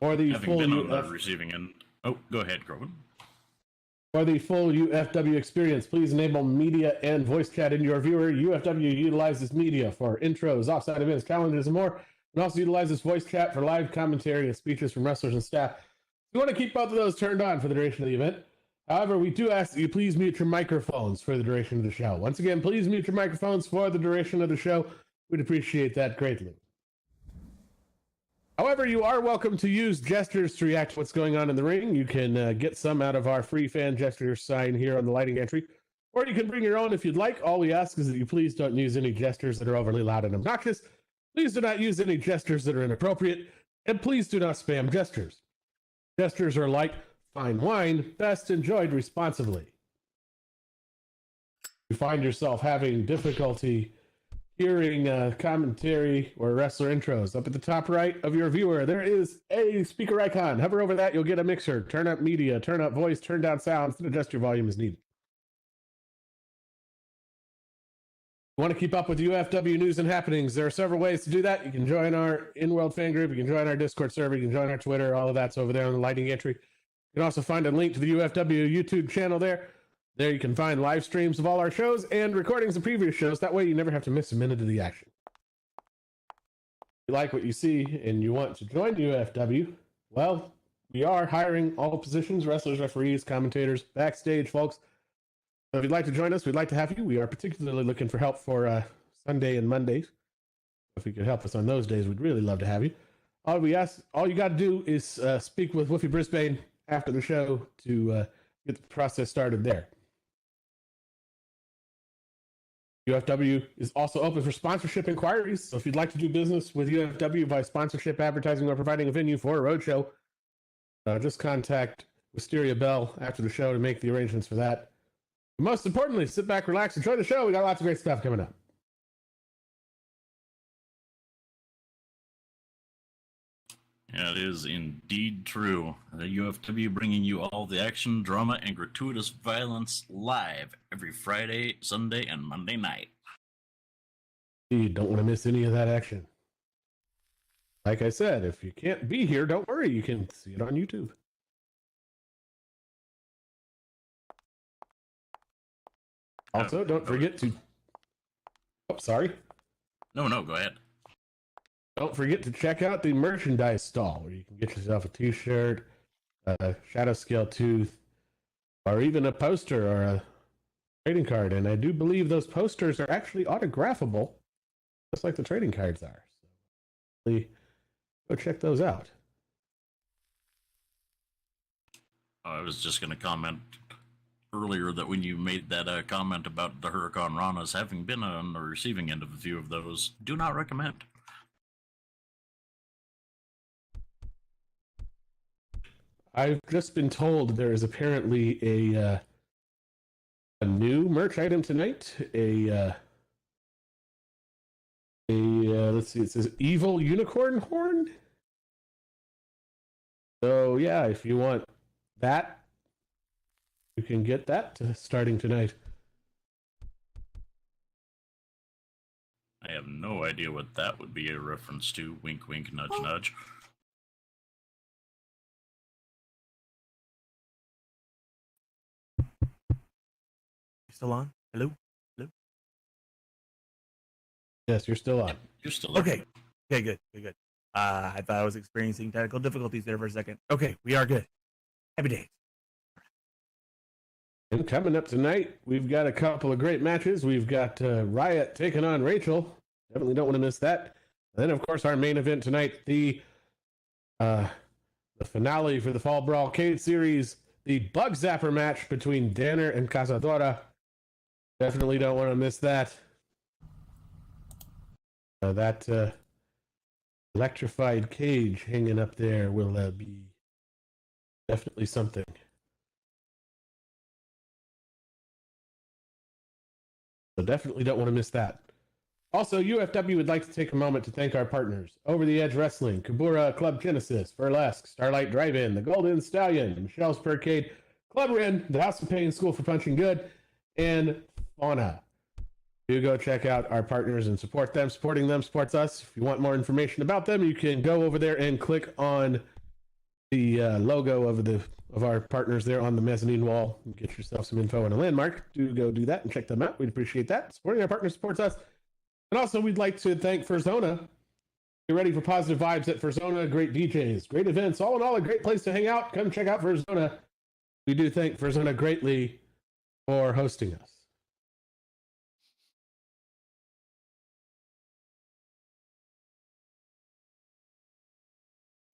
For the Having full been on the receiving end. Oh, go ahead, Groban. For the full UFW experience, please enable media and voice chat in your viewer. UFW utilizes media for intros, offside events, calendars, and more, and also utilizes voice chat for live commentary and speeches from wrestlers and staff. You want to keep both of those turned on for the duration of the event. However, we do ask that you please mute your microphones for the duration of the show. Once again, please mute your microphones for the duration of the show. We'd appreciate that greatly. However, you are welcome to use gestures to react to what's going on in the ring. You can get some out of our free fan gesture sign here on the lighting entry, or you can bring your own if you'd like. All we ask is that you please don't use any gestures that are overly loud and obnoxious. Please do not use any gestures that are inappropriate, and please do not spam gestures. Gestures are like fine wine, best enjoyed responsibly. If you find yourself having difficulty hearing commentary or wrestler intros, up at the top right of your viewer, there is a speaker icon. Hover over that, you'll get a mixer. Turn up media, turn up voice, turn down sounds, and adjust your volume as needed. If you want to keep up with UFW news and happenings, there are several ways to do that. You can join our in-world fan group, you can join our Discord server, you can join our Twitter, all of that's over there on the lighting entry. You can also find a link to the UFW YouTube channel there. There you can find live streams of all our shows and recordings of previous shows. That way you never have to miss a minute of the action. If you like what you see and you want to join UFW, well, we are hiring all positions, wrestlers, referees, commentators, backstage folks. So if you'd like to join us, we'd like to have you. We are particularly looking for help for Sunday and Mondays. If you could help us on those days, we'd really love to have you. All you got to do is speak with Woofy Brisbane after the show to get the process started there. UFW is also open for sponsorship inquiries. So if you'd like to do business with UFW by sponsorship, advertising, or providing a venue for a roadshow, just contact Wisteria Bell after the show to make the arrangements for that. But most importantly, sit back, relax, enjoy the show. We got lots of great stuff coming up. Yeah, it is indeed true. The UFW bringing you all the action, drama, and gratuitous violence live every Friday, Sunday, and Monday night. You don't want to miss any of that action. Like I said, if you can't be here, don't worry. You can see it on YouTube. Also, don't forget to... Oh, sorry. No, go ahead. Don't forget to check out the merchandise stall where you can get yourself a t-shirt, a Shadow Scale Tooth, or even a poster or a trading card. And I do believe those posters are actually autographable, just like the trading cards are. So go check those out. I was just going to comment earlier that when you made that comment about the Huracan Ranas, having been on the receiving end of a few of those, do not recommend. I've just been told there is apparently a new merch item tonight. Let's see, it says Evil Unicorn Horn. So yeah, if you want that, you can get that starting tonight. I have no idea what that would be a reference to. Wink, wink, nudge, nudge. Still on? Hello? Yes, you're still on. You're still on. Okay, good. I thought I was experiencing technical difficulties there for a second. Okay, we are good. Happy days. And coming up tonight, we've got a couple of great matches. We've got Riot taking on Rachel. Definitely don't want to miss that. And then, of course, our main event tonight, the finale for the Fall Brawl Cage Series, the Bug Zapper match between Danner and Cazadora. Definitely don't want to miss that. That electrified cage hanging up there will be definitely something. So definitely don't want to miss that. Also, UFW would like to take a moment to thank our partners: Over the Edge Wrestling, Kabura Club Genesis, Burlesque, Starlight Drive-In, The Golden Stallion, Michelle's Percade, Club Ren, The House of Pain School for Punching Good, and Fauna. Do go check out our partners and support them. Supporting them supports us. If you want more information about them, you can go over there and click on the logo of our partners there on the mezzanine wall. Get yourself some info and a landmark. Do go do that and check them out. We'd appreciate that. Supporting our partner supports us. And also, we'd like to thank Furzona. Get ready for positive vibes at Furzona. Great DJs, great events. All in all, a great place to hang out. Come check out Furzona. We do thank Furzona greatly for hosting us.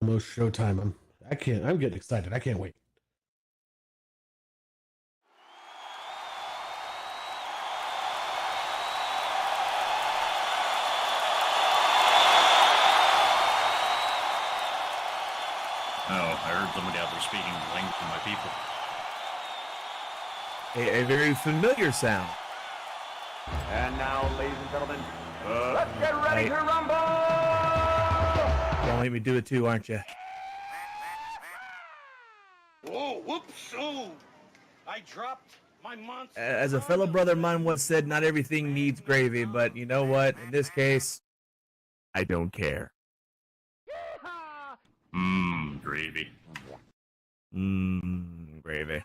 Almost showtime. I'm getting excited. I can't wait. Oh, I heard somebody out there speaking the language of my people. A very familiar sound. And now, ladies and gentlemen, let's get ready to rumble! Don't make me do it too, aren't you? Whoa, whoops, oh, I dropped my monster. As a fellow brother of mine once said, not everything needs gravy, but you know what? In this case, I don't care. Gravy. Gravy.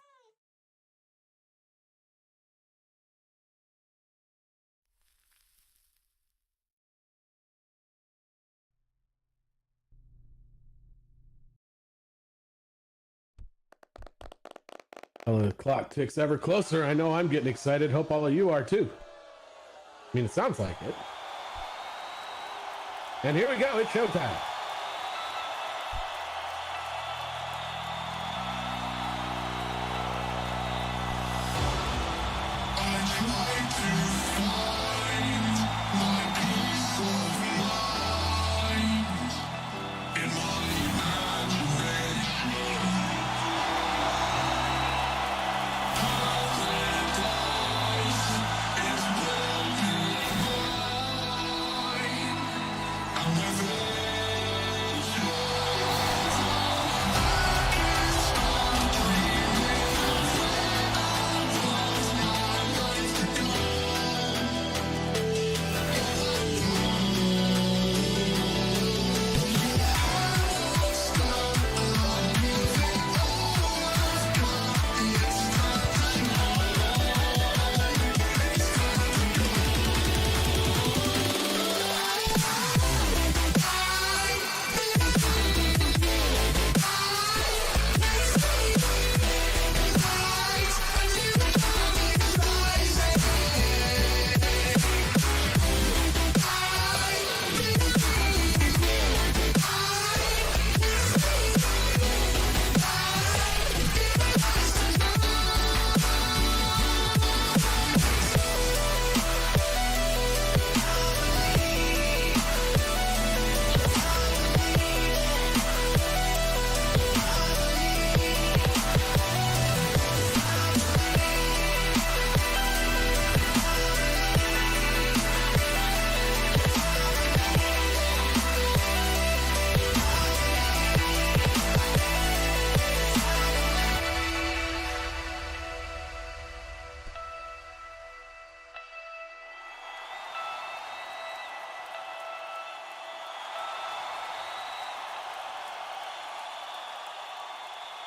Well, the clock ticks ever closer. I know I'm getting excited. Hope all of you are too. I mean, it sounds like it. And here we go. It's showtime.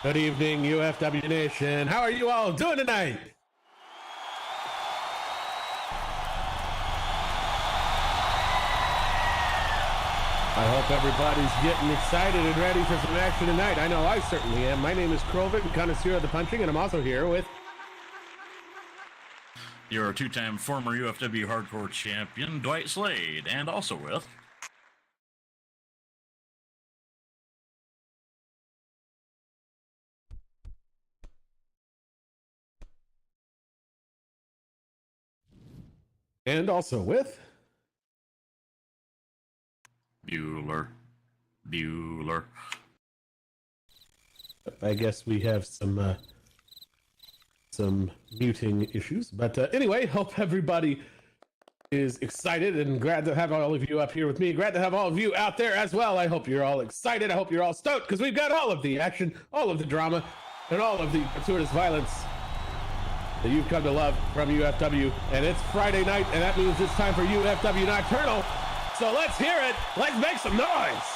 Good evening, UFW Nation. How are you all doing tonight? I hope everybody's getting excited and ready for some action tonight. I know I certainly am. My name is Krovic, connoisseur of the punching, and I'm also here with... You're a two-time former UFW hardcore champion, Dwight Slade, and also with... And also with... Bueller. I guess we have some muting issues. But anyway, hope everybody is excited and glad to have all of you up here with me. Glad to have all of you out there as well. I hope you're all excited. I hope you're all stoked because we've got all of the action, all of the drama, and all of the gratuitous violence that you've come to love from UFW. And it's Friday night, and that means it's time for UFW Nocturnal. So let's hear it. Let's make some noise.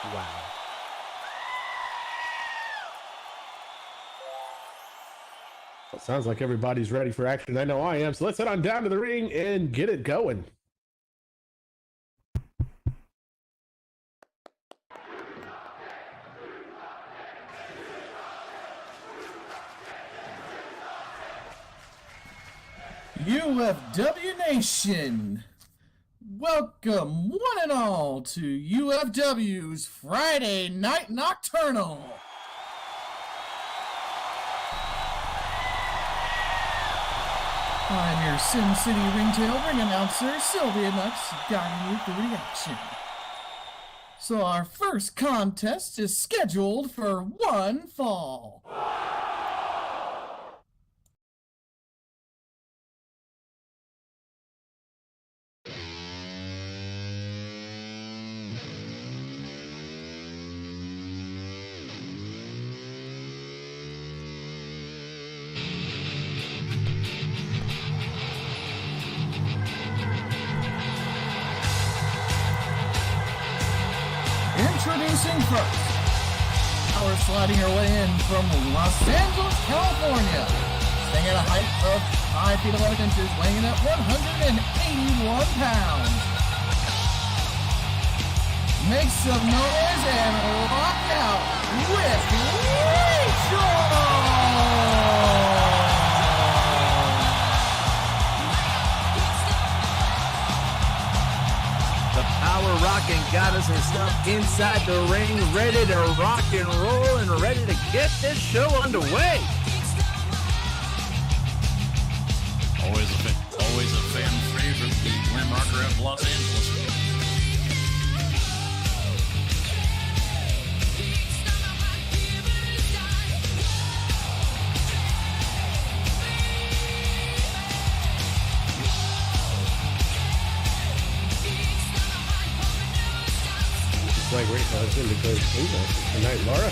Wow. Well, sounds like everybody's ready for action. I know I am. So let's head on down to the ring and get it going. UFW Nation, welcome one and all to UFW's Friday Night Nocturnal. I'm your Sim City Ringtail ring announcer, Sylvia Nux, guiding you through the action. So our first contest is scheduled for one fall. Introducing first, power sliding her way in from Los Angeles, California, staying at a height of 5 feet 11 inches, weighing in at 181 pounds. Make some noise and rock out with Rachel! The power rocking goddess herself inside the ring, ready to rock and roll and ready to get this show underway. Always a fan favorite, the landmarker of Los Angeles. Like Rachel has indicated tonight, Laura.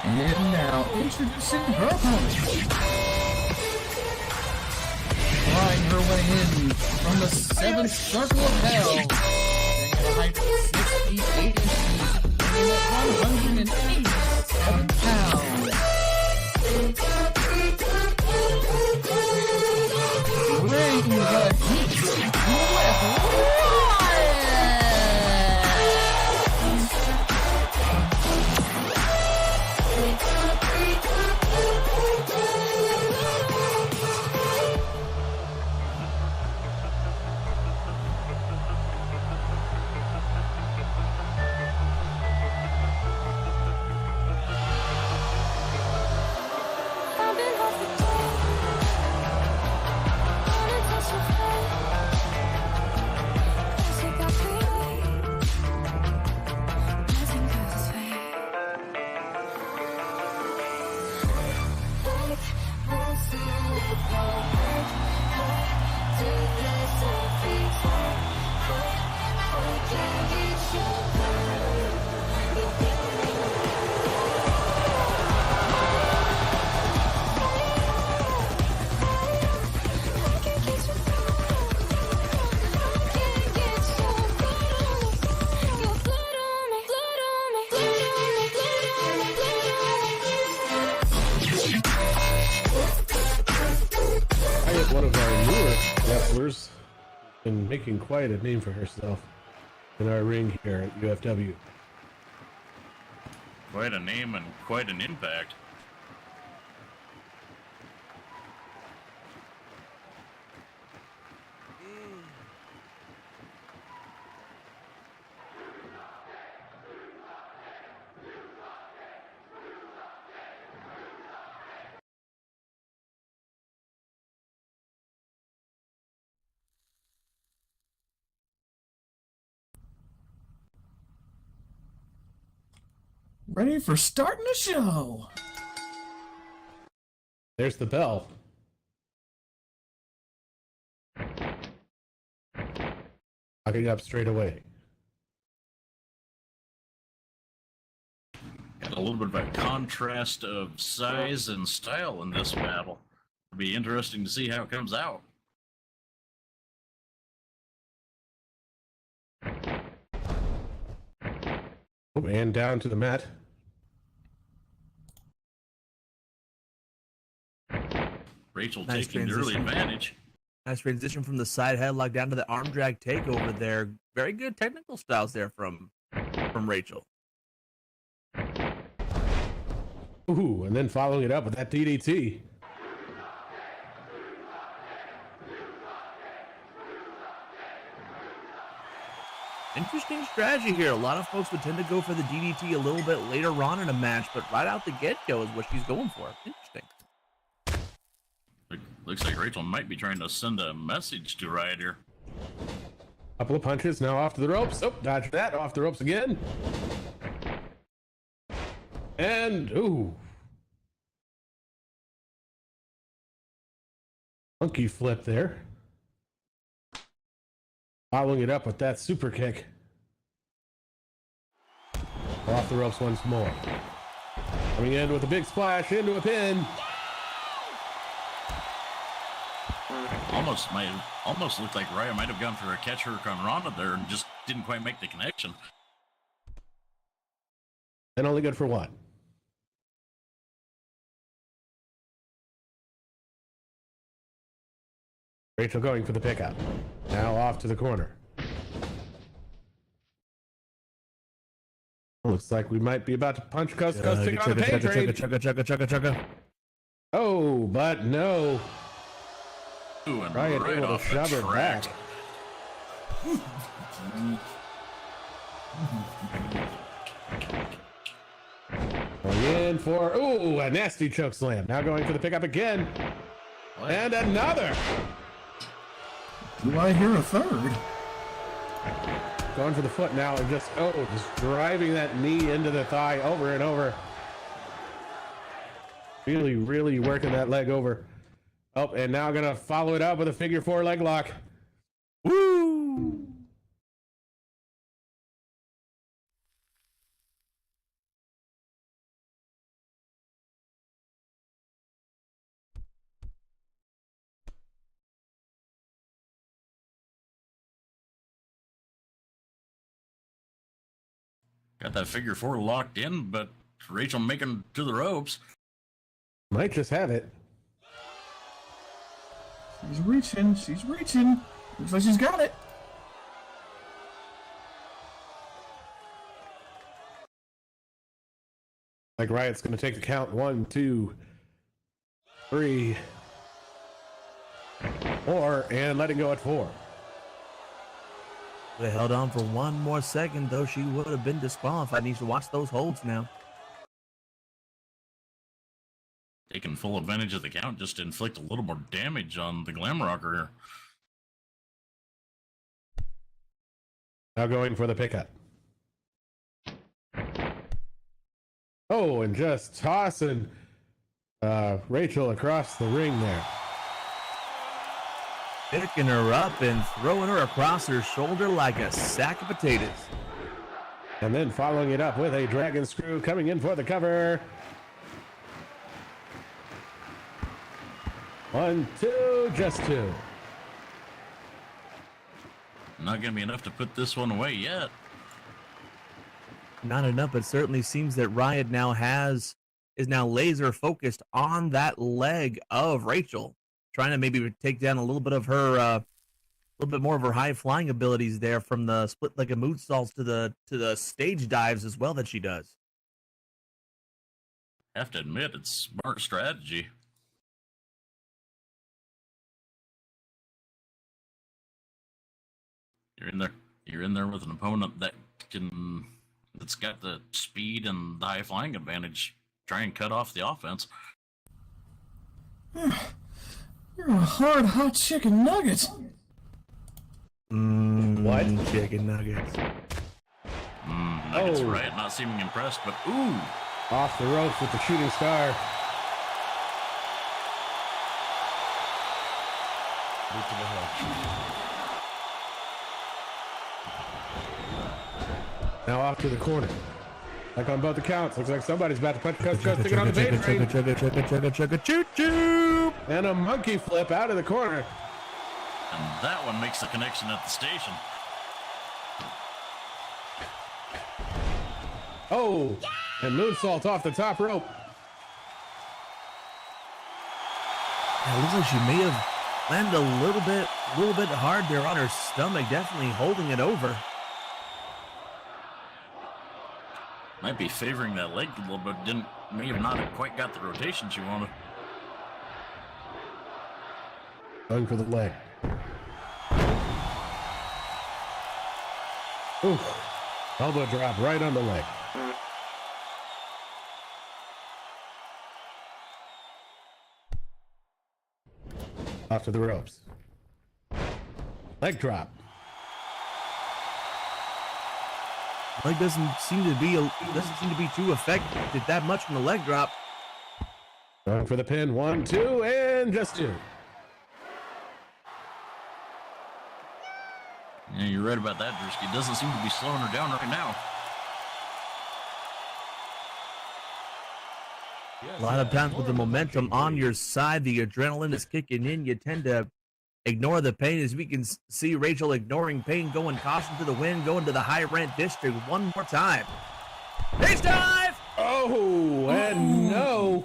And now introducing her opponent. Flying her way in from the 7th circle of hell, staying at a height of 6 feet 8 inches, weighing at 187 pounds. Bring the heat with Riot! One of our newer wrestlers, been making quite a name for herself in our ring here at UFW. Quite a name and quite an impact. Ready for starting the show. There's the bell. Locking up straight away. Got a little bit of a contrast of size and style in this battle. be interesting to see how it comes out. Oh, and down to the mat. Rachel Nice taking the early transition. advantage. Nice transition from the side headlock down to the arm drag takeover there. Very good technical styles there from Rachel. Ooh, and then following it up with that DDT. Interesting strategy here. A lot of folks would tend to go for the DDT a little bit later on in a match, but right out the get-go is what she's going for. Interesting. Looks like Rachel might be trying to send a message to Riot here. Couple of punches, now off to the ropes. Oh, dodge that, off the ropes again. And, ooh. Funky flip there. Following it up with that super kick. Off the ropes once more. Coming in with a big splash into a pin. Almost looked like Riot might have gone for a catch hook on Ronda there and just didn't quite make the connection. And only good for one. Rachel going for the pickup. Now off to the corner. Looks like we might be about to punch Coast to Coast Kick on the pain train. Chugga. Oh, but no. Ooh, and Riot right able to off the shove her track. back. Going in for, ooh, a nasty choke slam. Now going for the pickup again. And another. Do I hear a third? Going for the foot now and just driving that knee into the thigh over and over. Really, really working that leg over. Oh, and now gonna follow it up with a figure four leg lock. Woo! Got that figure four locked in, but Rachel making to the ropes. Might just have it. She's reaching. She's reaching. Looks like she's got it. Like Riot's gonna take the count. 1, 2, 3, 4, and letting go at 4. They held on for one more second, though she would have been disqualified. Needs to watch those holds now. Taking full advantage of the count just to inflict a little more damage on the Glam Rocker here. Now going for the pickup. Oh, and just tossing Rachel across the ring there. Picking her up and throwing her across her shoulder like a sack of potatoes. And then following it up with a dragon screw coming in for the cover. 1, 2, just 2. Not going to be enough to put this one away yet. Not enough, but certainly seems that Riot now is now laser focused on that leg of Rachel, trying to maybe take down a little bit of her, a little bit more of her high flying abilities there, from the split leg of moonsaults to the stage dives as well that she does. Have to admit, it's smart strategy. You're in there with an opponent that's got the speed and the high flying advantage. Try and cut off the offense. You're a hard, hot chicken nugget. What? Chicken nuggets. Nuggets Riot not seeming impressed, but ooh. Off the ropes with the shooting star. Now off to the corner. Like on both accounts. Looks like somebody's about to punch Coast to get on the bait train. Choo-choo. And a monkey flip out of the corner. And that one makes the connection at the station. Oh, and moonsault off the top rope. Yeah, it looks like she may have landed a little bit hard there on her stomach, definitely holding it over. Might be favoring that leg a little bit. May have not quite got the rotation she wanted. Going for the leg. Ooh, elbow drop right on the leg. Off to the ropes. Leg drop. Leg doesn't seem to be too effective that much from the leg drop. Going for the pin. 1, 2, and just 2. Yeah, you're right about that, Drewski. It doesn't seem to be slowing her down right now. A lot of times with the momentum on your side, the adrenaline is kicking in. You tend to ignore the pain, as we can see Rachel ignoring pain, going caution to the wind, going to the high rent district one more time. Stage dive! Oh, and no.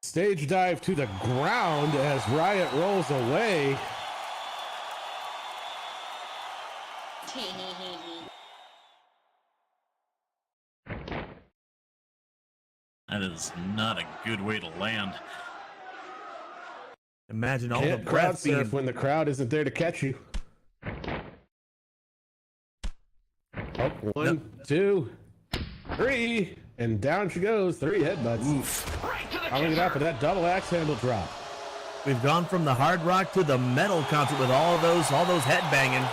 Stage dive to the ground as Riot rolls away. That is not a good way to land. Imagine all Can't the crowd breath being... surf when the crowd isn't there to catch you. Oh, 1, 2, 3, and down she goes. 3 headbutts. Oof. Following it up with that double axe handle drop. We've gone from the hard rock to the metal concert with all those head banging.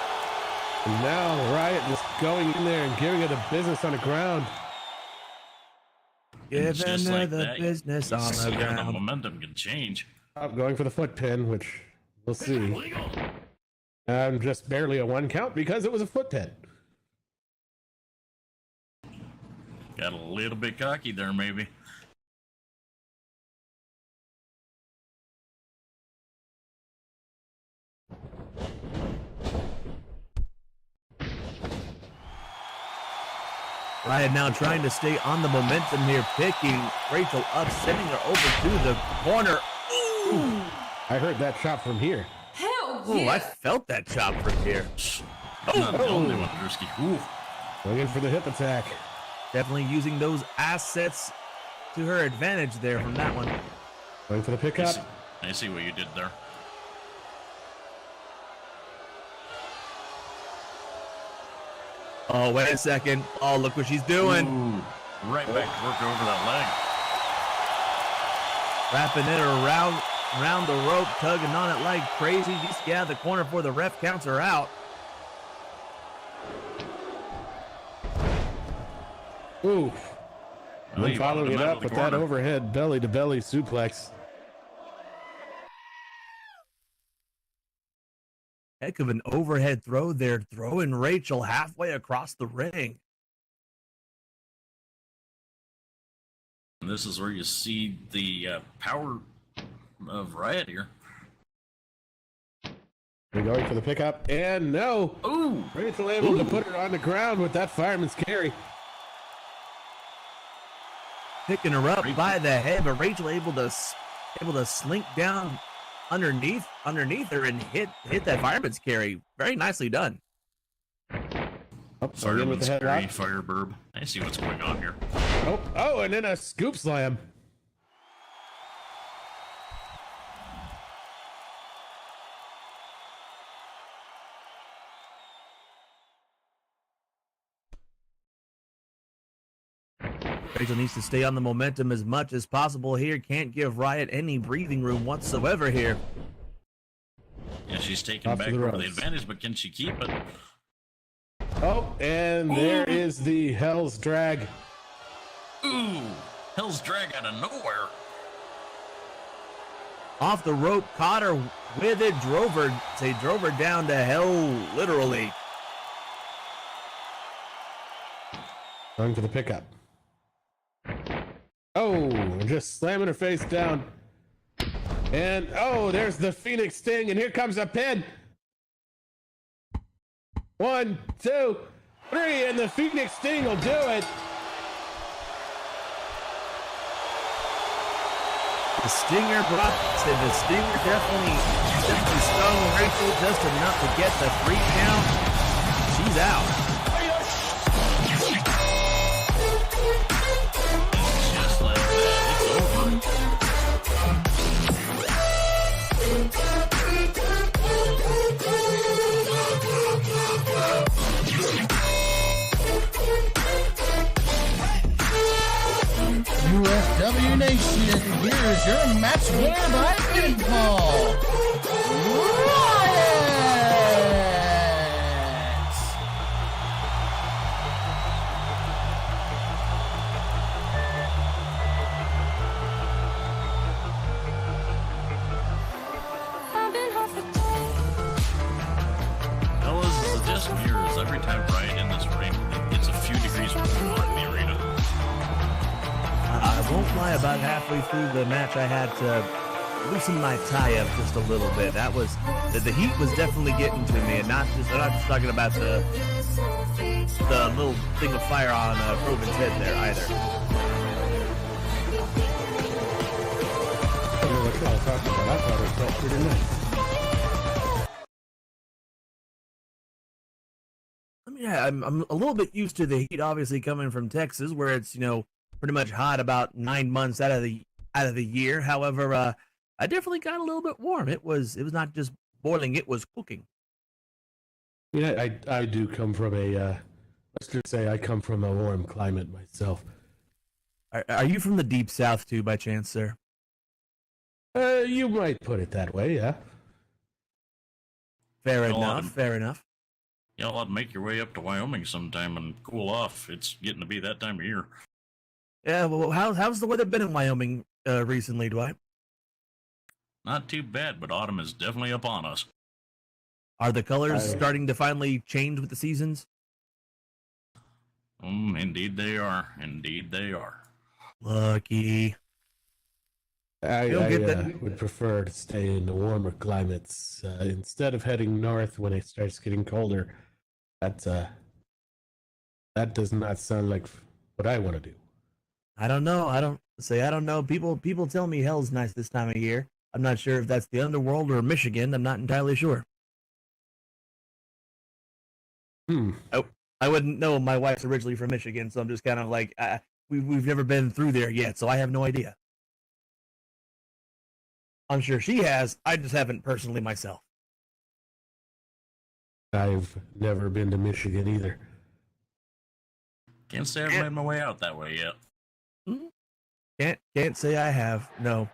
And now Riot just going in there and giving her the business on the ground. Giving Just her like the that, business on the The ground. momentum can change. I'm going for the foot pin, which we'll see. Just barely a 1 count because it was a foot pin. Got a little bit cocky there, maybe. Riot now trying to stay on the momentum here, picking Rachel up, sending her over to the corner. Ooh! I heard that shot from here. Hell Ooh, yeah! I felt that chop from here. Not the only one, Drewski. Ooh. Going in for the hip attack. Definitely using those assets to her advantage there from that one. Going for the pickup. I see what you did there. Oh, wait a second. Oh, look what she's doing. Ooh. Right back to work over that Wrapping it around the rope, tugging on it like crazy. Just get out of the corner before the ref counts her out. Ooh. Well, And you following wanted it him out up of the with that corner. overhead belly-to-belly suplex. Heck of an overhead throw there, throwing Rachel halfway across the ring. And this is where you see the power of Riot here. We're going for the pickup, and no. Ooh! Rachel able to put her on the ground with that fireman's carry. Picking her up by the head, but Rachel able to slink down underneath her and hit that fireman's carry. Very nicely done. Oh, again with the head lock. Fireburb. I see what's going on here. Oh, and then a scoop slam. Rachel needs to stay on the momentum as much as possible here. Can't give Riot any breathing room whatsoever here. Yeah, she's taking Off to back the over the ropes. advantage, but can she keep it? Oh, and there is the Hell's Drag. Ooh! Hell's drag out of nowhere. Off the rope, caught her with it, drove her down to hell, literally. Going for the pickup. Oh, just slamming her face down. And oh, there's the Phoenix Sting, and here comes a pin. 1, 2, 3, and the Phoenix Sting will do it. The Stinger definitely stung Rachel just enough to get the 3 count. She's out. Just like that, it's over. UFW Nation, here's your match winner by pinfall, Riot! Fellas, the disc mirrors every time Riot in this ring. It's a few degrees warmer in the arena. I won't lie, about halfway through the match, I had to loosen my tie up just a little bit. That was the heat was definitely getting to me, and I'm not just talking about the little thing of fire on Proven's head there either. I don't know what y'all talking about. I thought it felt pretty nice. I mean, yeah, I'm a little bit used to the heat, obviously coming from Texas, where it's pretty much hot about 9 months out of the year. However, I definitely got a little bit warm. It was not just boiling; it was cooking. Yeah, I do come from let's just say I come from a warm climate myself. Are you from the deep south too, by chance, sir? You might put it that way, yeah. Fair Well, enough. Fair enough. Y'all ought to make your way up to Wyoming sometime and cool off. It's getting to be that time of year. Yeah. Well, how's the weather been in Wyoming recently, Dwight? Not too bad, but autumn is definitely upon us. Are the colors starting to finally change with the seasons? Indeed they are. Indeed they are. Lucky. I get that. would prefer to stay in the warmer climates instead of heading north when it starts getting colder. That does not sound like what I want to do. I don't know. I don't know. People tell me hell's nice this time of year. I'm not sure if that's the underworld or Michigan. I'm not entirely sure. I wouldn't know. My wife's originally from Michigan, so I'm just kind of like, we've never been through there yet, so I have no idea. I'm sure she has. I just haven't personally myself. I've never been to Michigan either. Can't say I've made my way out that way yet. Can't say I have. No.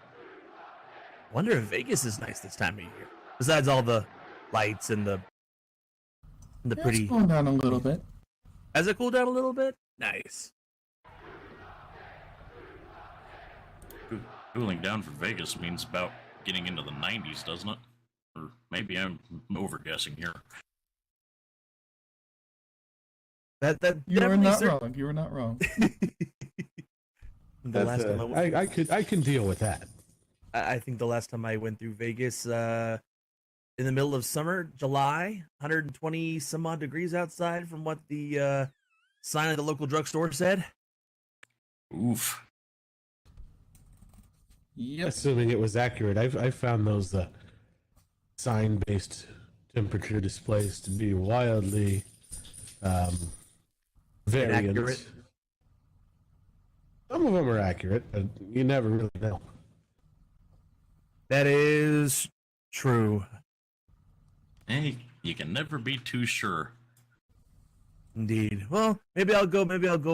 Wonder if Vegas is nice this time of year. Besides all the lights and the pretty. It's going down a little bit. Has it cooled down a little bit? Nice. Cooling down for Vegas means about getting into the 90s, doesn't it? Or maybe I'm overguessing here. That You were definitely not wrong. You were not wrong. The last time I went, I can deal with that. I think the last time I went through Vegas, in the middle of summer, July, 120 some odd degrees outside, from what the sign at the local drugstore said. Oof. Yep. Assuming it was accurate, I found those sign-based temperature displays to be wildly variant. Inaccurate. Some of them are accurate, but you never really know. That is true. Hey, you can never be too sure. Indeed. Well, maybe I'll go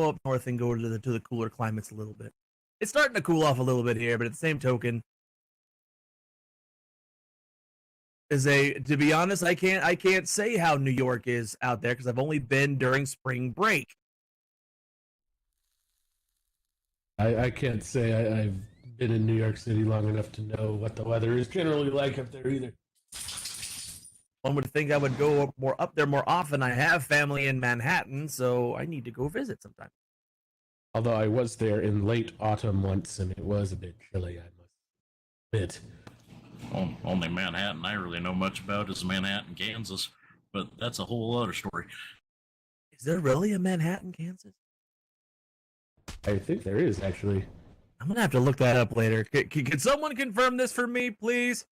up north and go to the cooler climates a little bit. It's starting to cool off a little bit here, but at the same token, to be honest, I can't say how New York is out there because I've only been during spring break. I can't say I've been in New York City long enough to know what the weather is generally like up there either. One would think I would go up there more often. I have family in Manhattan, so I need to go visit sometime. Although I was there in late autumn once, and it was a bit chilly, I must admit. Only Manhattan I really know much about is Manhattan, Kansas, but that's a whole other story. Is there really a Manhattan, Kansas? I think there is, actually. I'm gonna have to look that up later. Can someone confirm this for me, please?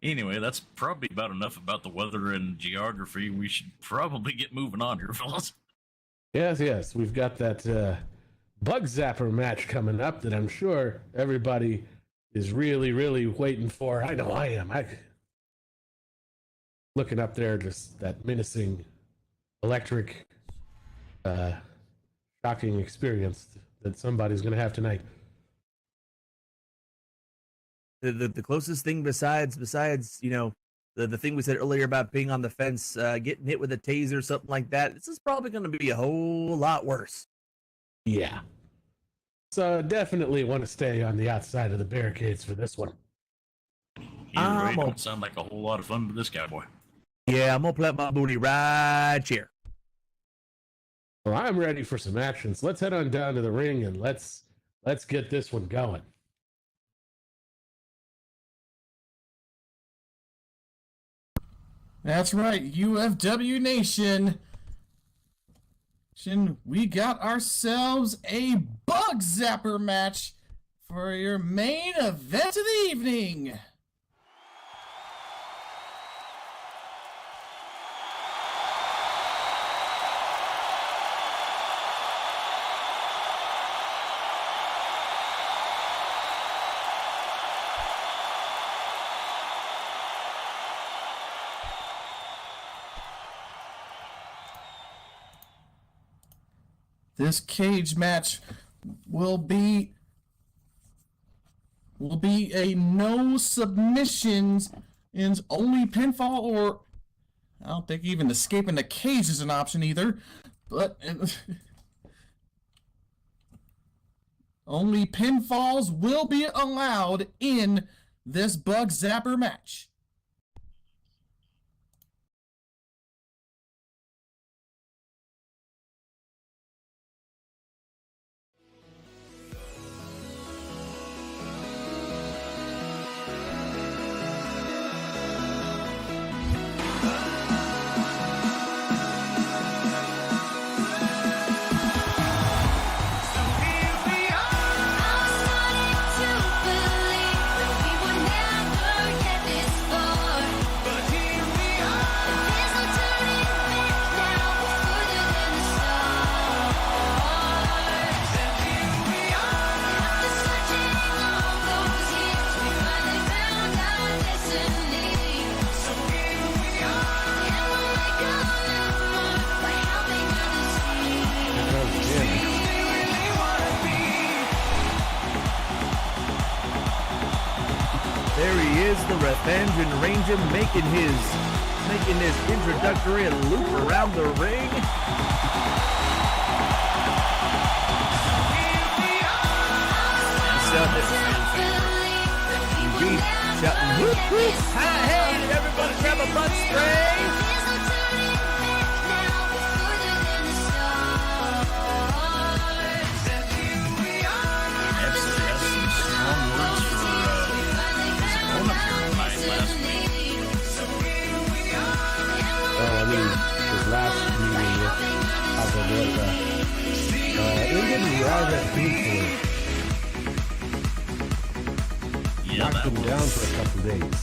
Anyway, that's probably about enough about the weather and geography. We should probably get moving on here, fellas. Yes. We've got that Bug Zapper match coming up that I'm sure everybody is really, really waiting for. I know I am. Looking up there, just that menacing, electric, shocking experience that somebody's going to have tonight. The closest thing besides the thing we said earlier about being on the fence, getting hit with a taser, something like that. This is probably going to be a whole lot worse. Yeah. So definitely want to stay on the outside of the barricades for this one. Either way, don't sound like a whole lot of fun to this cowboy. Yeah, I'm gonna plant my booty right here. Well, I'm ready for some actions. Let's head on down to the ring and let's get this one going. That's right, UFW Nation. We got ourselves a Bug Zapper match for your main event of the evening. This cage match will be a no submissions and only pinfall, or I don't think even escaping the cage is an option either, but only pinfalls will be allowed in this Bug Zapper match. There he is, the Revenge and Ranger making his introductory loop around the ring. Indeed, shouting, whoop, whoop, hey, everybody grab a butt spray. His last meeting with Cazadora ended rather painfully. Yeah, knocked him down for a couple days.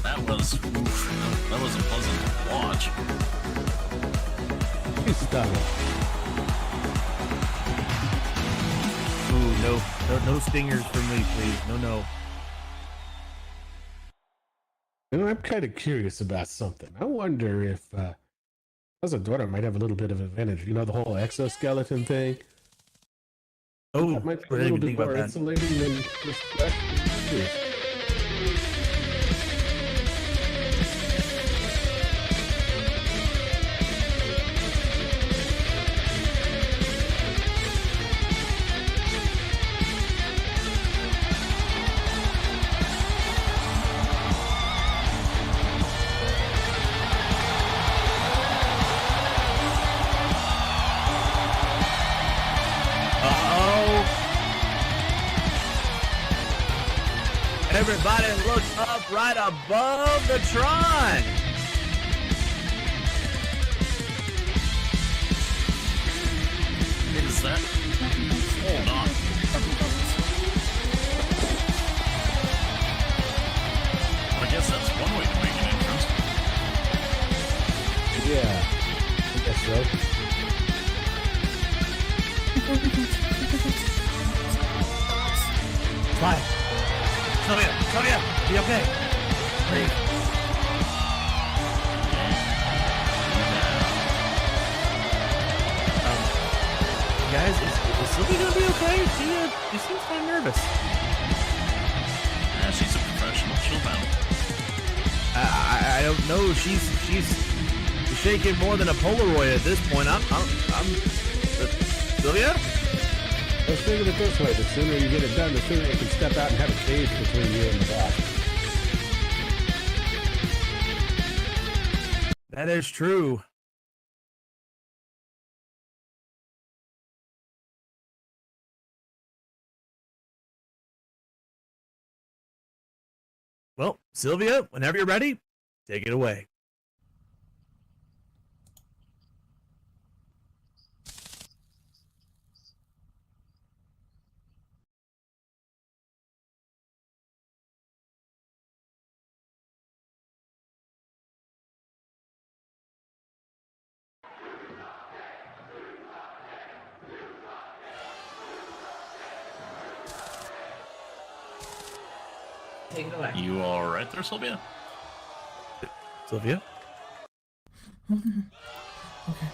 That wasn't pleasant to watch. He's stunning. Ooh, no stingers for me, please. No. You know, I'm kind of curious about something. I wonder if Cazadora might have a little bit of advantage. You know, the whole exoskeleton thing. Oh, That might be I a didn't little even bit think about more that. insulating than just that. Everybody look up right above the Tron. Is that? Hold on. I guess that's one way to make an entrance. Yeah, I guess so. Fly. Sylvia, be okay. Breathe. Guys, is Sylvia gonna be okay? She seems kind of nervous. Yeah, she's a professional. She'll battle. I don't know. She's shaking more than a Polaroid at this point. Sylvia? Let's think of it this way. The sooner you get it done, the sooner you can step out and have a cage between you and the boss. That is true. Well, Sylvia, whenever you're ready, take it away. Take it away. You all right there, Sylvia? Sylvia? Okay.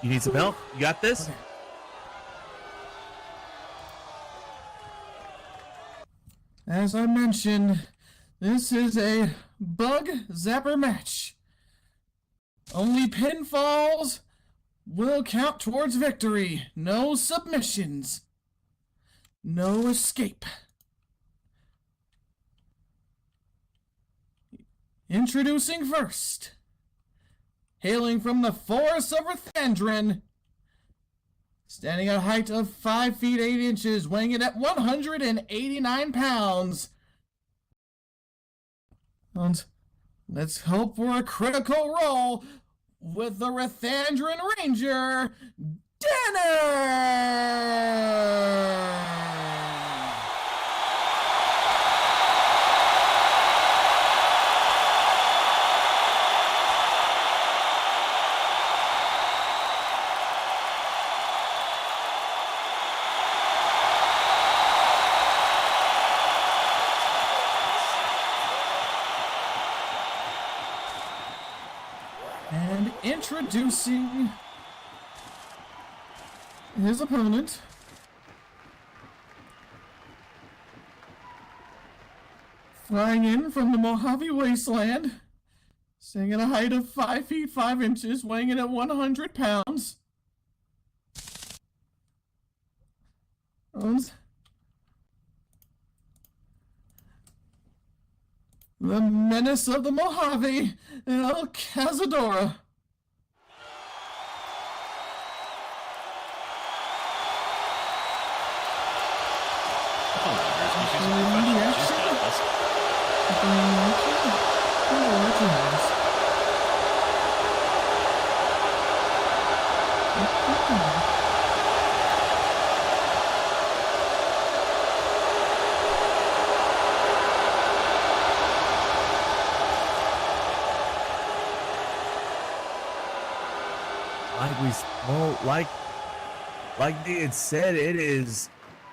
You need some help? You got this? Okay. As I mentioned, this is a bug zapper match. Only pinfalls will count towards victory. No submissions. No escape. Introducing first, hailing from the forests of Rathandrin, standing at a height of 5 feet 8 inches, weighing in at 189 pounds. And let's hope for a critical roll with the Rathandrin Ranger, Danner! And introducing his opponent, flying in from the Mojave Wasteland, staying at a height of 5 feet 5 inches, weighing in at 100 pounds. And the menace of the Mojave, El Cazadora. Like they had said, it is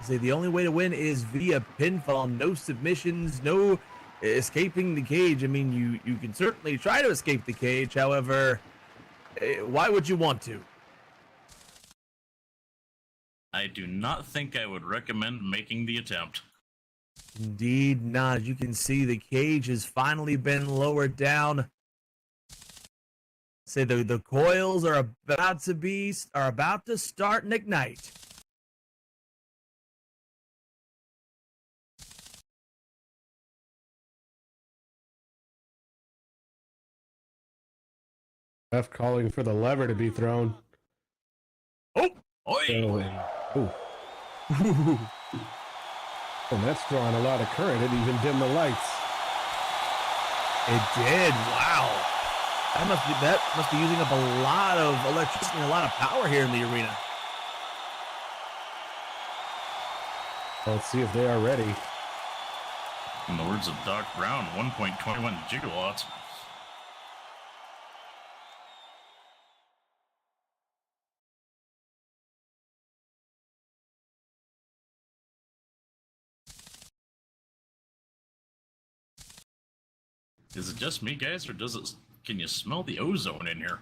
the only way to win is via pinfall. No submissions, no escaping the cage. I mean, you can certainly try to escape the cage. However, why would you want to? I do not think I would recommend making the attempt. Indeed not. As you can see, the cage has finally been lowered down. Say the coils are about to start and ignite. Ref calling for the lever to be thrown. Oh, Oi! So, ooh. And that's drawing a lot of current. It even dimmed the lights. It did. Wow. That must be using up a lot of electricity and a lot of power here in the arena. Let's see if they are ready. In the words of Doc Brown, 1.21 gigawatts. Is it just me, guys, or can you smell the ozone in here?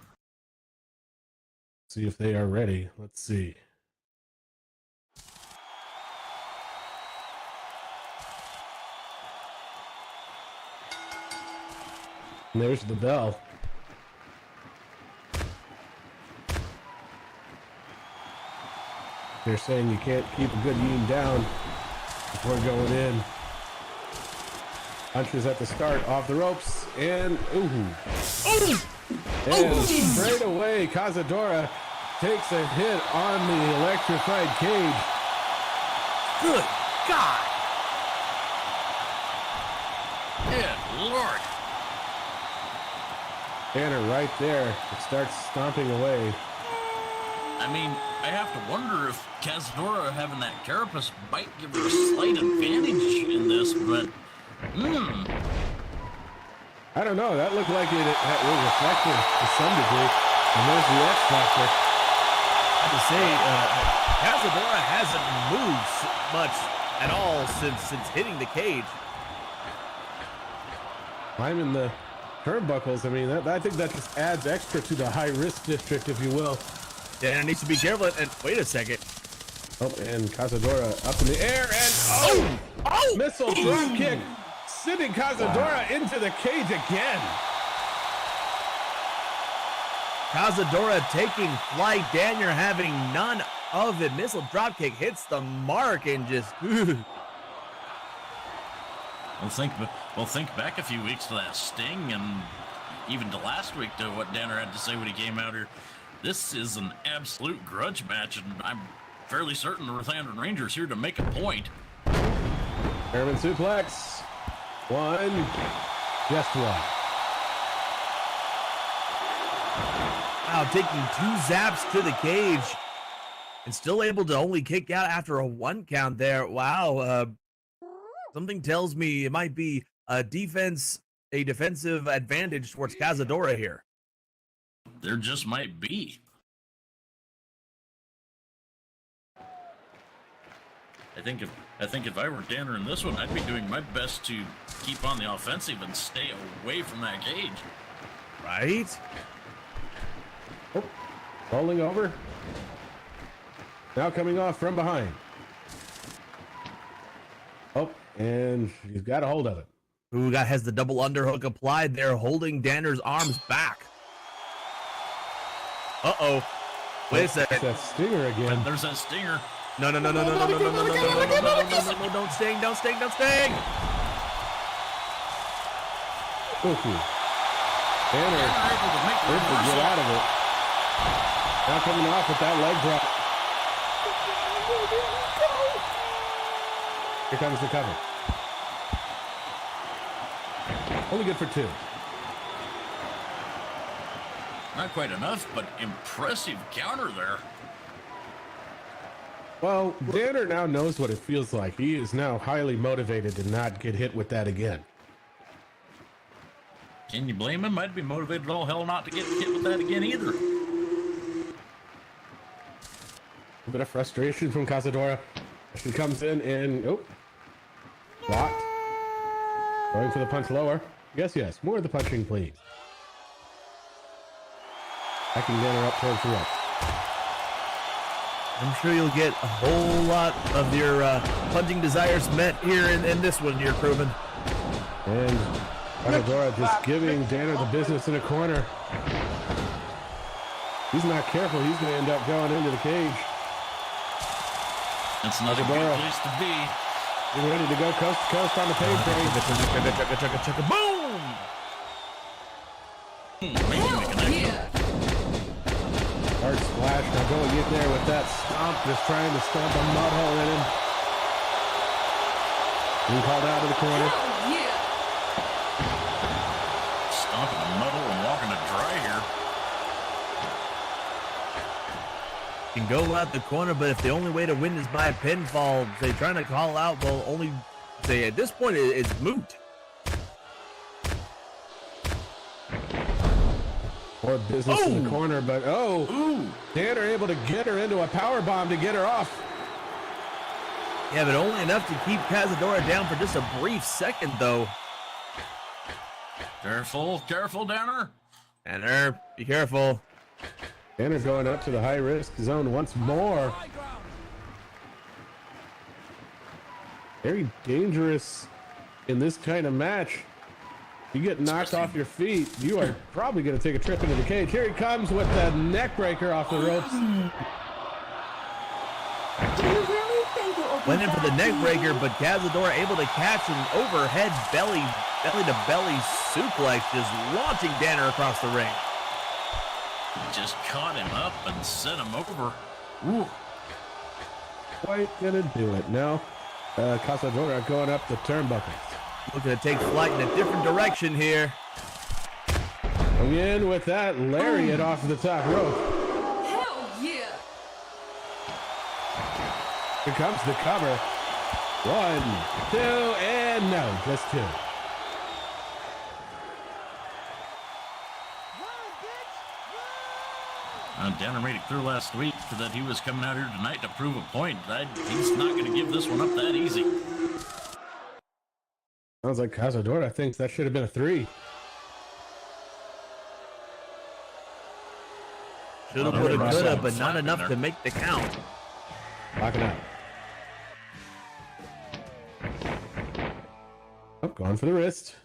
See if they are ready. Let's see. And there's the bell. They're saying you can't keep a good beam down before going in. Punches at the start, off the ropes, and and straight away, Cazadora takes a hit on the electrified cage. Good God! Good Lord! Banner right there. It starts stomping away. I mean, I have to wonder if Cazadora having that carapace might give her a slight advantage in this, but I don't know. That looked like it was effective to some degree. And there's the X Factor. I have to say, Cazadora hasn't moved much at all since hitting the cage. Climbing the turnbuckles. I mean, I think that just adds extra to the high risk district, if you will. Danner needs to be careful. And wait a second. Oh, and Cazadora up in the air and missile drop kick, sending Cazadora into the cage again. Cazadora taking flight. Danner having none of it. Missile drop kick hits the mark and just. Well, think back a few weeks to that Sting, and even to last week to what Danner had to say when he came out here. This is an absolute grudge match, and I'm fairly certain the Northampton Rangers here to make a point. German suplex. One. Just one. Wow, taking 2 zaps to the cage and still able to only kick out after a 1 count there. Wow. Something tells me it might be a defensive advantage towards Cazadora here. There just might be. I think if I were Danner in this one, I'd be doing my best to keep on the offensive and stay away from that cage. Right? Oh, rolling over. Now coming off from behind. Oh, and he's got a hold of it. Uga has the double underhook applied there, holding Danner's arms back. Uh-oh. Wait a second. That stinger again. There's that stinger. No, don't sting. Banner able to get out of it. Now coming off with that leg drop. Here comes the cover. Only good for 2. Not quite enough, but impressive counter there. Well, Danner now knows what it feels like. He is now highly motivated to not get hit with that again. Can you blame him? I'd be motivated all hell not to get hit with that again either. A bit of frustration from Cazadora. She comes in and blocked. Going for the punch lower. Yes. More of the punching, please. Backing Danner up towards the rope. I'm sure you'll get a whole lot of your punching desires met here in this one, your crewman. And Cazadora just giving Danner the business in a corner. He's not careful. He's going to end up going into the cage. That's not a good place to be. He's ready to go coast to coast on the pain train. Boom! Hard splash. Now going in there with that stomp, just trying to stomp a mud hole in him. Being called out of the corner. Yeah. Stomping the muddle and walking it dry here. Can go out the corner, but if the only way to win is by a pinfall, they're trying to call out. Well, only say at this point it's moot. More business in the corner, but Danner able to get her into a power bomb to get her off. Yeah, but only enough to keep Cazadora down for just a brief second, though. Careful, careful, Danner. Danner, be careful. Danner going up to the high risk zone once more. Very dangerous in this kind of match. You get knocked off your feet, you are probably going to take a trip into the cage. Here he comes with the neck breaker off the ropes. Went in for the neck breaker, but Cazadora able to catch an overhead belly to belly suplex, just launching Danner across the ring. Just caught him up and sent him over. Ooh. Quite gonna do it. Now, Cazadora going up the turnbuckles. Looking to take flight in a different direction here. Coming in with that lariat off the top rope. Hell yeah. Here comes the cover. 1, 2, and no, just 2. Danner made it clear last week that he was coming out here tonight to prove a point. He's not going to give this one up that easy. Sounds like Cazadora thinks that should have been a 3. Shoulda, woulda, coulda, but not enough to make the count. Locking out. Oh, going for the wrist.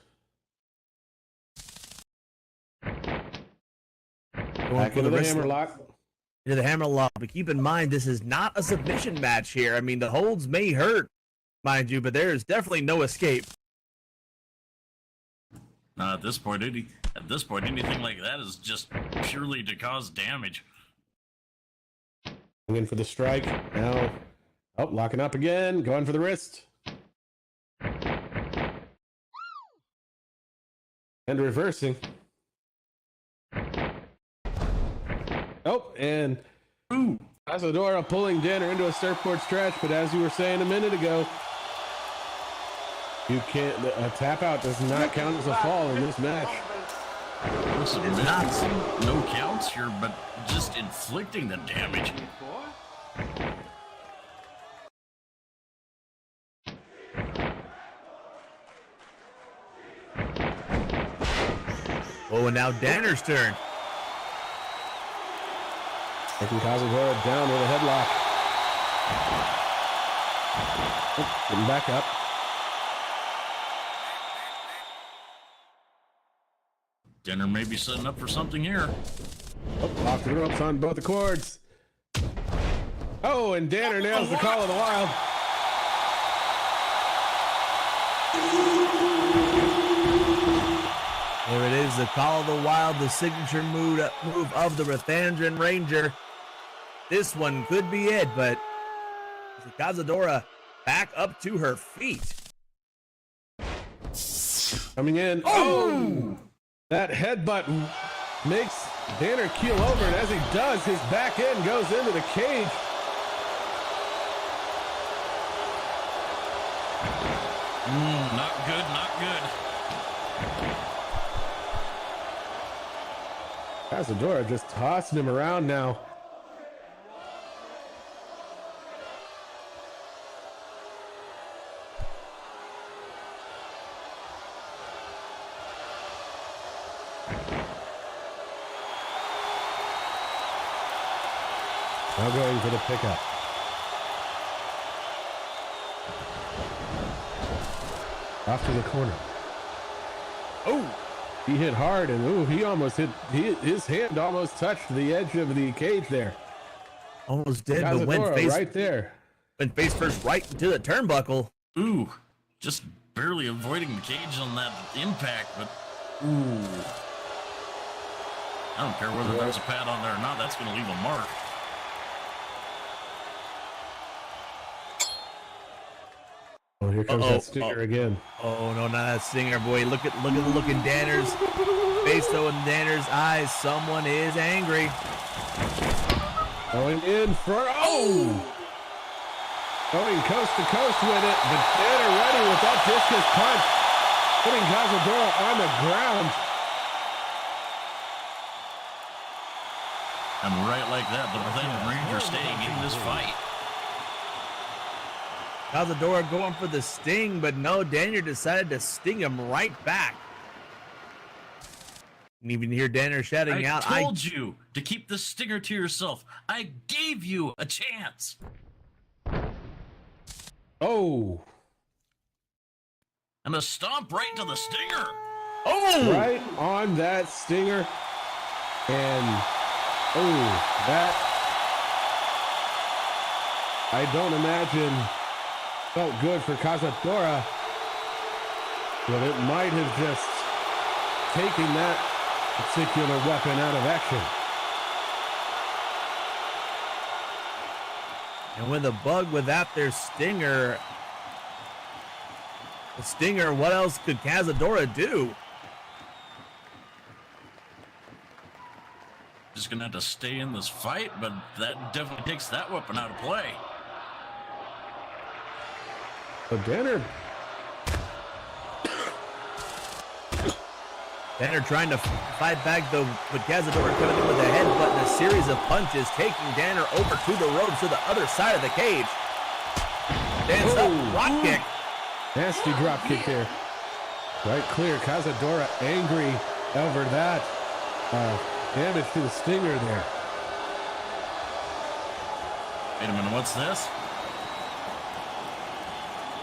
Back into the hammer lock. Into the hammer lock, but keep in mind, this is not a submission match here. I mean, the holds may hurt, mind you, but there is definitely no escape. At this point, anything like that is just purely to cause damage. Going in for the strike. Now, locking up again. Going for the wrist. And reversing. And Cazadora pulling Danner into a surfboard stretch, but as you were saying a minute ago, you can't. A tap out does not count as a fall in this match. No counts here, but just inflicting the damage. Oh, and now Danner's turn. Taking Cazadora down with a headlock. Getting back up. Danner may be setting up for something here. Off the ropes on both the cords. And Danner nails the call of the wild. There it is, the call of the wild, the signature move of the Rathandran Ranger. This one could be it, but Cazadora back up to her feet. Coming in. That headbutt makes Danner keel over, and as he does, his back end goes into the cage. Not good, not good. Cazadora just tossing him around now. Now going for the pickup. Off to the corner. He hit hard, and he almost hit. His hand almost touched the edge of the cage there. Almost did, Cazadora but went face right there. Went face first right into the turnbuckle. Just barely avoiding the cage on that impact, but I don't care whether there's a pad on there or not. That's going to leave a mark. Oh, here comes that stinger again. Oh no, not that stinger, boy. Look at the look in Danner's face, though, in Danner's eyes. Someone is angry. Going in for going coast to coast with it, but Danner ready with that discus punch, putting Cazadora on the ground. And right like that, the Northern Ranger staying in this fight. Cazadora going for the sting, but no, Danner decided to sting him right back. You can even hear Danner shouting out, I told you to keep the stinger to yourself. I gave you a chance. Oh. And a stomp right to the stinger. Oh! Right on that stinger. And, that, I don't imagine felt good for Cazadora, but it might have just taken that particular weapon out of action. And when the bug without their stinger, what else could Cazadora do? Just gonna have to stay in this fight, but that definitely takes that weapon out of play. So Danner trying to fight back, though, but Cazadora coming in with a headbutt and a series of punches, taking Danner over to the ropes to the other side of the cage. Dance up, drop kick. nasty drop kick there. Right clear. Cazadora angry over that damage to the stinger there. Wait a minute, what's this?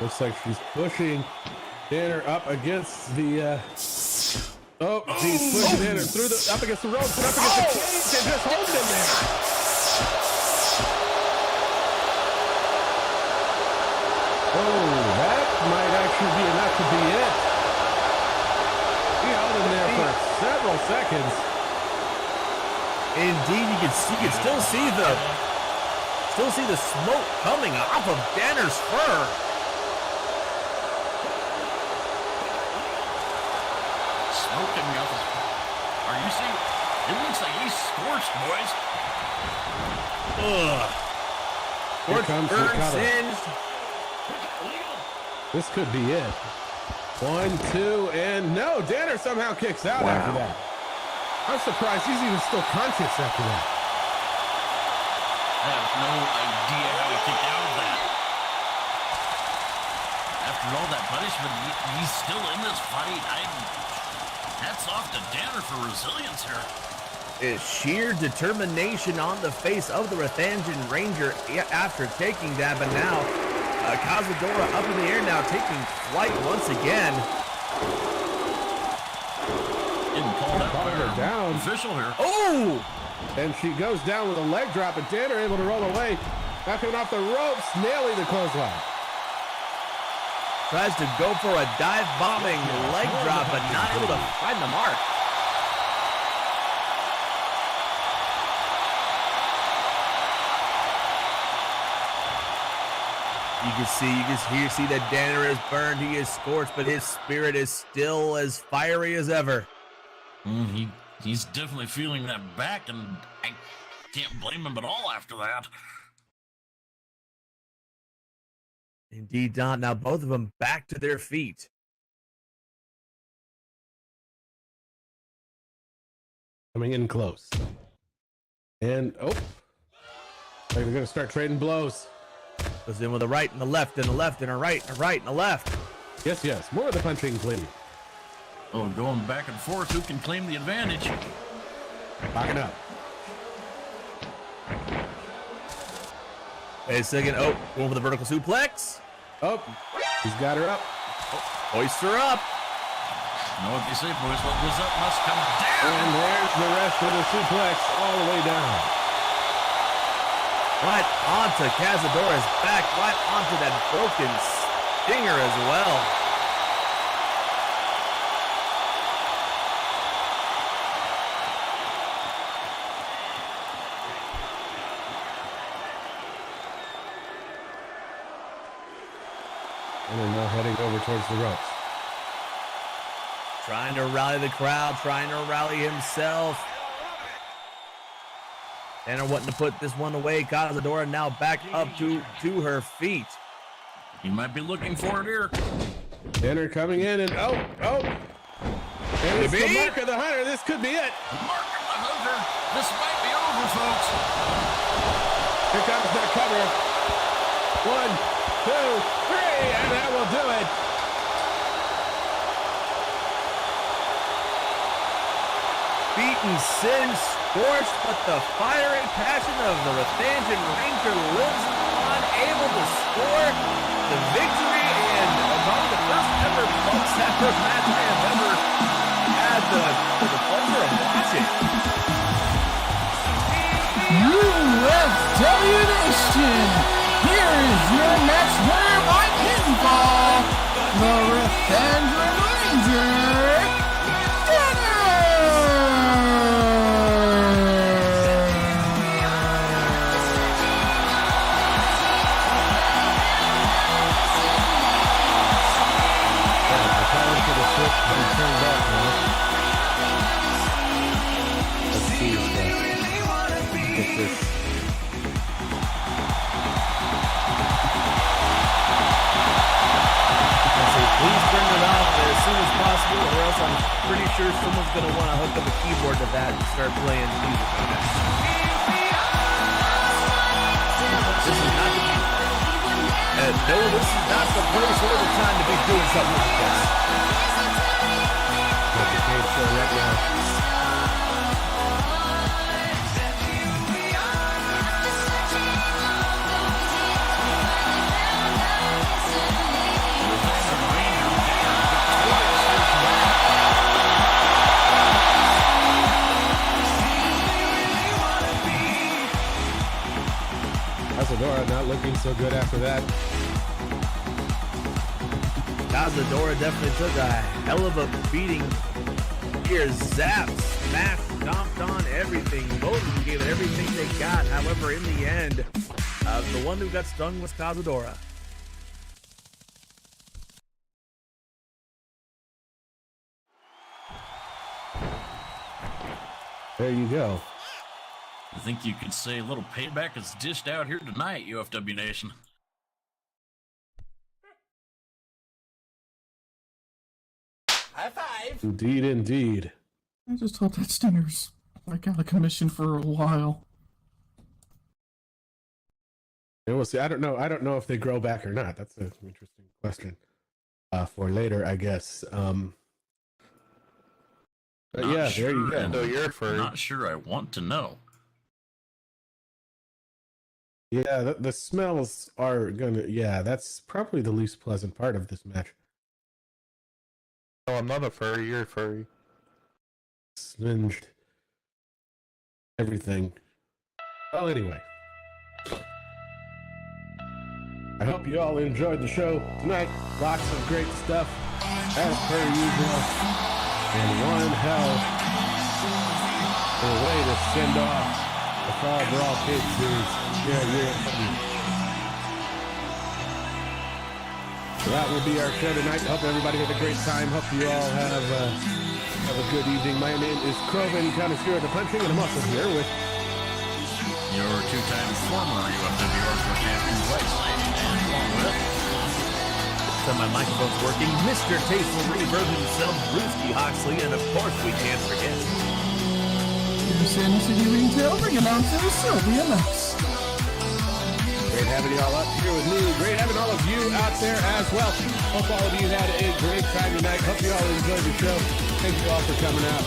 Looks like she's pushing Danner up against the. She's pushing Danner through up against the ropes and up against the cage and just holding him there. Oh, that might actually be enough to be it. He held him there for several seconds. Indeed, you can still see the smoke coming off of Danner's fur. Smoking up. Are you seeing? It looks like he's scorched, boys. Ugh. Here comes the Burn cutter. singed. This could be it. 1, 2, and no, Danner somehow kicks out after that. I'm surprised he's even still conscious after that. I have no idea how he kicked out of that. After all that punishment, he's still in this fight. Hats off to Danner for resilience here. It's sheer determination on the face of the Rathangan Ranger after taking that, but now Cazadora up in the air now, taking flight once again. Getting called out by her our down. official here. Oh! And she goes down with a leg drop, and Danner able to roll away. Now coming off the ropes, nailing the clothesline. Tries to go for a dive-bombing leg drop, but not able to find the mark. You can see that Danner is burned. He is scorched, but his spirit is still as fiery as ever. He's definitely feeling that back, and I can't blame him at all after that. Indeed, Don. Now both of them back to their feet. Coming in close. And, they're going to start trading blows. Goes in with a right and a left and a left and a right and a right and a left. Yes. More of the punching, please. Oh, going back and forth. Who can claim the advantage? Locking up. Wait a second. Oh, going for the vertical suplex. Oh, he's got her up. Hoist her up. You know what they say, boys? What goes up must come down. And there's the rest of the suplex all the way down. Right onto Cazadora's back. Right onto that broken stinger as well. And then now heading over towards the ropes. Trying to rally the crowd, trying to rally himself. Tanner wanting to put this one away. Cazadora now back up to her feet. He might be looking for it here. Tanner coming in and and it's the mark of the hunter. This could be it. Mark of the hunter. This might be over, folks. Here comes the cover. 1, 2, 3, and that will do it. Beaten, singed, scorched, but the fiery passion of the Rathangan Ranger lives on, able to score the victory and among the first ever Punk Sappers match I have ever had the pleasure of watching. UFW Nation, here is your match winner by pinfall, the Rathangan Ranger, Please bring it off as soon as possible, or else I'm pretty sure someone's going to want to hook up a keyboard to that and start playing music on it. This is not the no, this is not the place or the time to be doing something like this. Got the cage show right now. Cazadora not looking so good after that. Cazadora definitely took a hell of a beating here. Zapped, smashed, stomped on everything. Both of them gave it everything they got. However, in the end, the one who got stung was Cazadora. There you go. I think you could say a little payback is dished out here tonight, UFW Nation. High five. Indeed, indeed. I just hope that Stinger's like out of commission for a while. And we'll see. I don't know if they grow back or not. That's an interesting question for later, I guess. But Not yeah, sure, there you go. and So you're I'm not sure I want to know. Yeah, the smells are gonna. Yeah, that's probably the least pleasant part of this match. Oh, I'm not a furry. You're a furry. Singed everything. Well, anyway, I hope you all enjoyed the show tonight. Lots of great stuff as per usual, and one hell of a way to send off the Fall Brawl Cage series here at UFW. So that will be our show tonight. Hope everybody had a great time. Hope you all have a good evening. My name is Kroven, connoisseur of the punching, and I'm also here with Your two-time former UFW Hardcore Champion, White Lady, and along with So my microphone's working. Mr. Tasteful Reverb himself, Brewski Hoxley, and of course we can't forget San City Retail, bring announcer Sylvia Knox. Great having you all up here with me. Great having all of you out there as well. Hope all of you had a great time tonight. Hope you all enjoyed the show. Thank you all for coming out.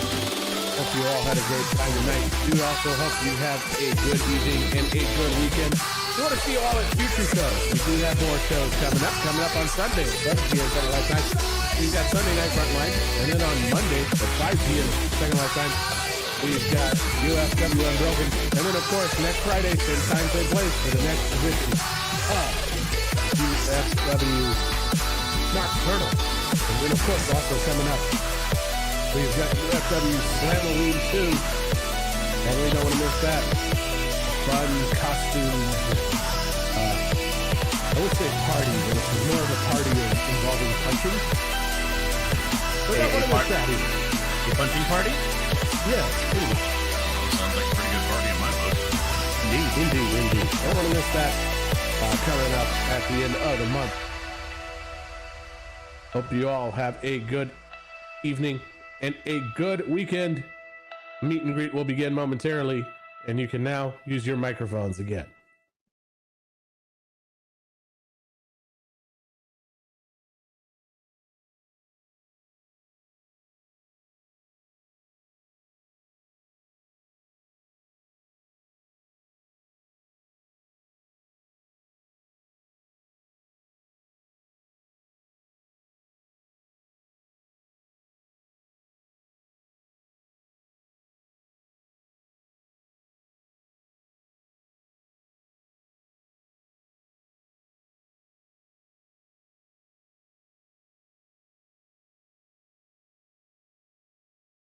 Hope you all had a great time tonight. Do also hope you have a good evening and a good weekend. We want to see you all at future shows. We do have more shows coming up on Sunday. 7 p.m. Second Life Time. We've got Sunday Night Frontline. And then on Monday at 5 p.m. Second Life Time, we've got UFW Unbroken. And then, of course, next Friday, same time, same place for the next edition of UFW Nocturnal. And then, of course, also coming up, we've got UFW Slam-A-Ween 2. I really don't want to miss that. Fun costume. I would say party, but it's more of a party of involving punching. So I don't want to miss that either. A punching party? Yeah, pretty much. Sounds like a pretty good party in my book. Indeed. I don't want to miss that coming up at the end of the month. Hope you all have a good evening and a good weekend. Meet and greet will begin momentarily, and you can now use your microphones again.